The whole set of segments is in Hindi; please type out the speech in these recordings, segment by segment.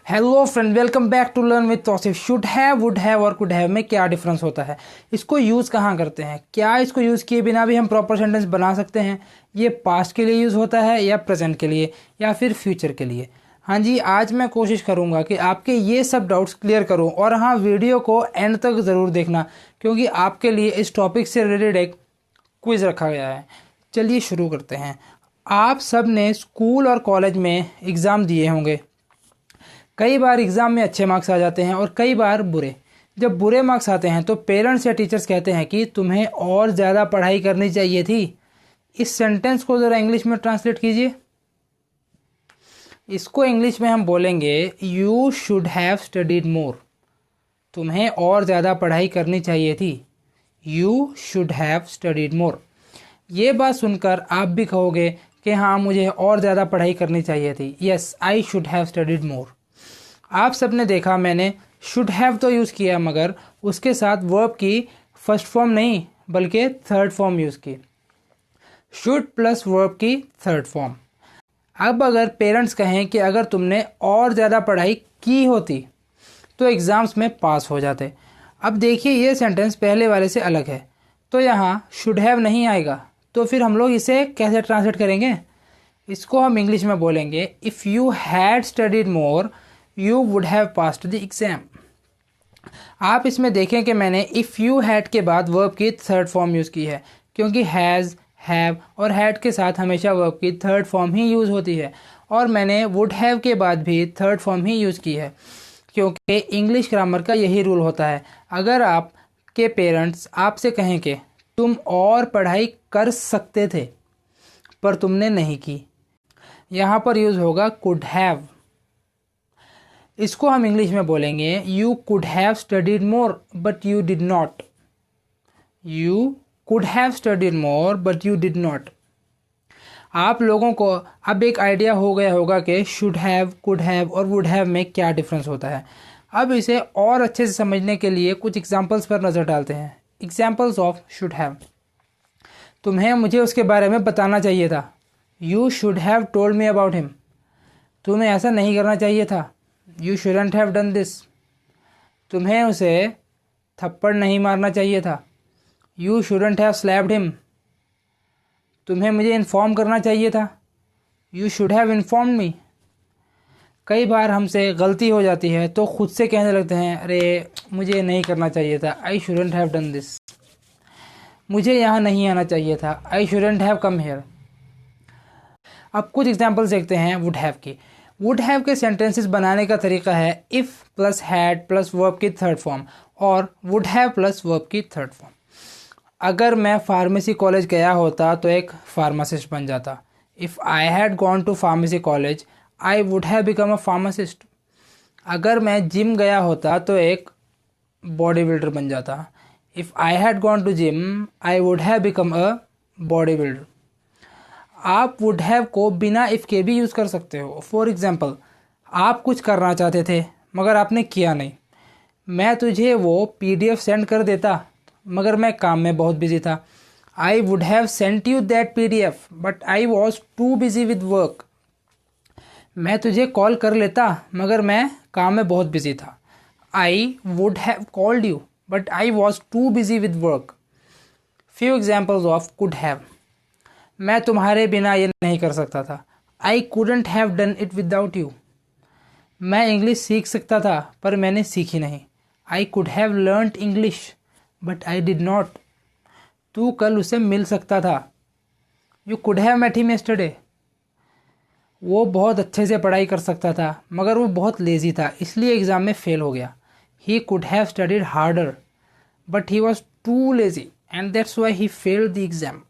Hello friend, welcome back to learn with Tausif. Should have, would have और कुड हैव में क्या डिफरेंस होता है, इसको यूज़ कहाँ करते हैं, क्या इसको यूज़ किए बिना भी हम प्रॉपर सेंटेंस बना सकते हैं, ये पास्ट के लिए यूज़ होता है या प्रेजेंट के लिए या फिर फ्यूचर के लिए। हाँ जी, आज मैं कोशिश करूँगा कि आपके ये सब डाउट्स क्लियर करूँ। और हाँ, वीडियो को एंड तक ज़रूर देखना क्योंकि आपके लिए इस टॉपिक से रिलेटेड एक क्विज़ रखा गया है। चलिए शुरू करते हैं। आप सब ने स्कूल और कॉलेज में एग्ज़ाम दिए होंगे। कई बार एग्ज़ाम में अच्छे मार्क्स आ जाते हैं और कई बार बुरे। जब बुरे मार्क्स आते हैं तो पेरेंट्स या टीचर्स कहते हैं कि तुम्हें और ज़्यादा पढ़ाई करनी चाहिए थी। इस सेंटेंस को ज़रा इंग्लिश में ट्रांसलेट कीजिए। इसको इंग्लिश में हम बोलेंगे यू शुड हैव स्टडीड मोर। तुम्हें और ज़्यादा पढ़ाई करनी चाहिए थी। यू शुड हैव स्टडीड मोर। ये बात सुनकर आप भी कहोगे कि हाँ, मुझे और ज़्यादा पढ़ाई करनी चाहिए थी। Yes, I should have studied more. आप सबने देखा, मैंने शुड हैव तो यूज़ किया मगर उसके साथ वर्ब की फर्स्ट फॉर्म नहीं बल्कि थर्ड फॉर्म यूज़ की। शुड प्लस वर्ब की थर्ड फॉर्म। अब अगर पेरेंट्स कहें कि अगर तुमने और ज़्यादा पढ़ाई की होती तो एग्ज़ाम्स में पास हो जाते। अब देखिए, ये सेंटेंस पहले वाले से अलग है तो यहाँ शुड हैव नहीं आएगा। तो फिर हम लोग इसे कैसे ट्रांसलेट करेंगे? इसको हम इंग्लिश में बोलेंगे if you had studied more you would have passed the exam. आप इसमें देखें कि मैंने इफ़ यू हैड के बाद वर्ब की थर्ड फॉर्म यूज़ की है क्योंकि हैज़, हैव और हैड के साथ हमेशा वर्ब की थर्ड फॉर्म ही यूज़ होती है। और मैंने वुड हैव के बाद भी थर्ड फॉर्म ही यूज़ की है क्योंकि इंग्लिश ग्रामर का यही रूल होता है। अगर आपके पेरेंट्स आपसे कहें कि तुम और पढ़ाई कर सकते थे पर तुमने नहीं की, यहाँ पर यूज़ होगा कुड हैव। इसको हम इंग्लिश में बोलेंगे you could have studied more but you did not. You could have studied more but you did not. आप लोगों को अब एक आइडिया हो गया होगा कि शुड हैव, कुड हैव और वुड हैव में क्या डिफरेंस होता है। अब इसे और अच्छे से समझने के लिए कुछ एग्जांपल्स पर नज़र डालते हैं। Examples of should have. तुम्हें मुझे उसके बारे में बताना चाहिए था। You should have told me about him. तुम्हें ऐसा नहीं करना चाहिए था। You shouldn't have done this. तुम्हें उसे थप्पड़ नहीं मारना चाहिए था। You shouldn't have slapped him. तुम्हें मुझे इन्फॉर्म करना चाहिए था। यू शुड हैव इन्फॉर्म्ड मी। कई बार हमसे गलती हो जाती है तो खुद से कहने लगते हैं अरे मुझे नहीं करना चाहिए था। I shouldn't have done this. मुझे यहाँ नहीं आना चाहिए था। I shouldn't have come here. अब कुछ एग्जाम्पल्स देखते हैं वुड हैव की। वुड हैव के सेंटेंसेस बनाने का तरीका है if plus had plus verb की थर्ड फॉर्म और वुड हैव प्लस वर्ब की थर्ड फॉर्म। अगर मैं फार्मेसी कॉलेज गया होता तो एक फार्मासिस्ट बन जाता। If I had gone to pharmacy college I would have become a pharmacist. अगर मैं जिम गया होता तो एक बॉडी बिल्डर बन जाता। If I had gone to gym I would have become a body builder. आप वुड हैव को बिना इफ़ के भी यूज़ कर सकते हो। फॉर एग्ज़ाम्पल, आप कुछ करना चाहते थे मगर आपने किया नहीं। मैं तुझे वो PDF सेंड कर देता मगर मैं काम में बहुत बिजी था। I would have sent you that PDF but I was too busy with work. मैं तुझे कॉल कर लेता मगर मैं काम में बहुत बिजी था। I would have called you but I was too busy with work. Few examples of could have. मैं तुम्हारे बिना ये नहीं कर सकता था। I couldn't have done it without you. मैं इंग्लिश सीख सकता था पर मैंने सीखी नहीं। I could have learned English but I did not. तू कल उसे मिल सकता था। You could have met him yesterday. वो बहुत अच्छे से पढ़ाई कर सकता था मगर वो बहुत लेज़ी था इसलिए एग्ज़ाम में फ़ेल हो गया। He could have studied harder but he was too lazy and that's why he failed the exam.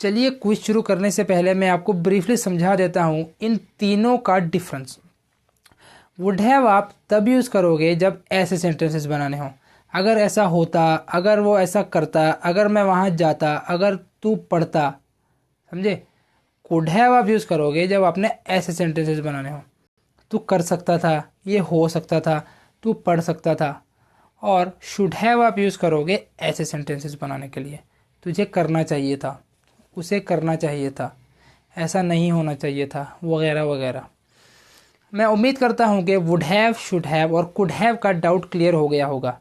चलिए, क्विज शुरू करने से पहले मैं आपको ब्रीफली समझा देता हूँ इन तीनों का डिफरेंस। वुड हैव आप तब यूज़ करोगे जब ऐसे सेंटेंसेस बनाने हों। अगर ऐसा होता, अगर वो ऐसा करता, अगर मैं वहाँ जाता, अगर तू पढ़ता। समझे? कुड हैव आप यूज़ करोगे जब आपने ऐसे सेंटेंसेस बनाने हों। तू कर सकता था, ये हो सकता था, तू पढ़ सकता था। और शुड हैव आप यूज़ करोगे ऐसे सेंटेंसेस बनाने के लिए। तुझे करना चाहिए था, उसे करना चाहिए था, ऐसा नहीं होना चाहिए था, वगैरह वगैरह। मैं उम्मीद करता हूँ कि वुड हैव, शुड हैव और कुड हैव का डाउट क्लियर हो गया होगा।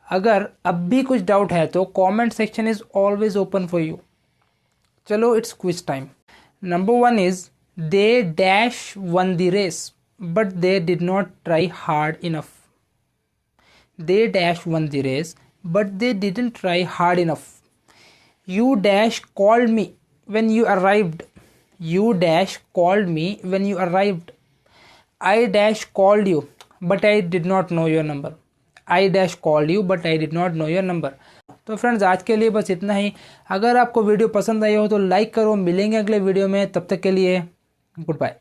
अगर अब भी कुछ डाउट है तो comment section is always open for you. चलो it's quiz time. Number 1 is they dash won the race but they did not try hard enough. They dash won the race but they didn't try hard enough. You dash called me when you arrived. You dash called me when you arrived. I dash called you but I did not know your number. I dash called you but I did not know your number. तो फ्रेंड्स आज के लिए बस इतना ही। अगर आपको वीडियो पसंद आई हो तो लाइक करो। मिलेंगे अगले वीडियो में, तब तक के लिए गुड बाय।